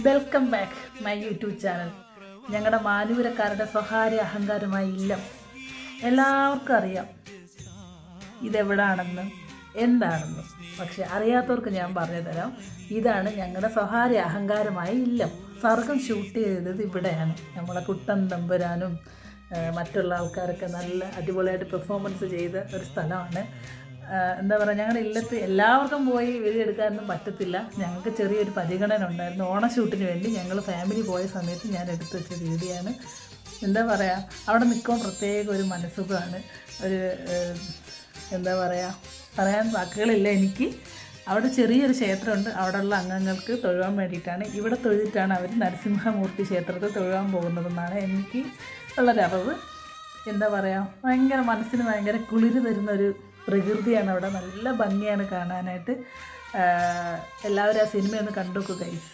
Welcome back my YouTube channel. ഞങ്ങളുടെ മാനൂരക്കാരുടെ സ്വകാര്യ അഹങ്കാരമായ ഇല്ലം എല്ലാവർക്കും അറിയാം ഇതെവിടാണെന്നും എന്താണെന്നും. പക്ഷെ അറിയാത്തവർക്ക് ഞാൻ പറഞ്ഞു തരാം. ഇതാണ് ഞങ്ങളുടെ സ്വകാര്യ അഹങ്കാരമായ ഇല്ലം. സർഗം ഷൂട്ട് ചെയ്തത് ഇവിടെയാണ്. നമ്മളെ കുട്ടൻ തമ്പുരാനും മറ്റുള്ള ആൾക്കാരൊക്കെ നല്ല അടിപൊളിയായിട്ട് പെർഫോമൻസ് ചെയ്ത ഒരു സ്ഥലമാണ്. എന്താ പറയുക, ഞങ്ങളുടെ ഇല്ലത്ത് എല്ലാവർക്കും പോയി വീഡിയോ എടുക്കാനൊന്നും പറ്റത്തില്ല. ഞങ്ങൾക്ക് ചെറിയൊരു പരിഗണന ഉണ്ടായിരുന്നു. ഓണഷൂട്ടിന് വേണ്ടി ഞങ്ങൾ ഫാമിലി പോയ സമയത്ത് ഞാൻ എടുത്തു വെച്ച വീഡിയോ ആണ്. എന്താ പറയുക, അവിടെ നിൽക്കുമ്പോൾ പ്രത്യേക ഒരു മനസ്സുഖമാണ്. ഒരു എന്താ പറയുക, പറയാൻ വാക്കുകളില്ല എനിക്ക്. അവിടെ ചെറിയൊരു ക്ഷേത്രമുണ്ട്. അവിടെയുള്ള അംഗങ്ങൾക്ക് തൊഴുവാൻ വേണ്ടിയിട്ടാണ്. ഇവിടെ തൊഴുതിട്ടാണ് അവർ നരസിംഹമൂർത്തി ക്ഷേത്രത്തിൽ തൊഴുവാൻ പോകുന്നതെന്നാണ് എനിക്ക് ഉള്ളൊരറിവ്. എന്താ പറയുക, ഭയങ്കര മനസ്സിന് ഭയങ്കര കുളിര് തരുന്നൊരു പ്രകൃതിയാണ് അവിടെ. നല്ല ഭംഗിയാണ് കാണാനായിട്ട്. എല്ലാവരും ആ സിനിമയൊന്ന് കണ്ടു നോക്കൂ ഗൈസ്.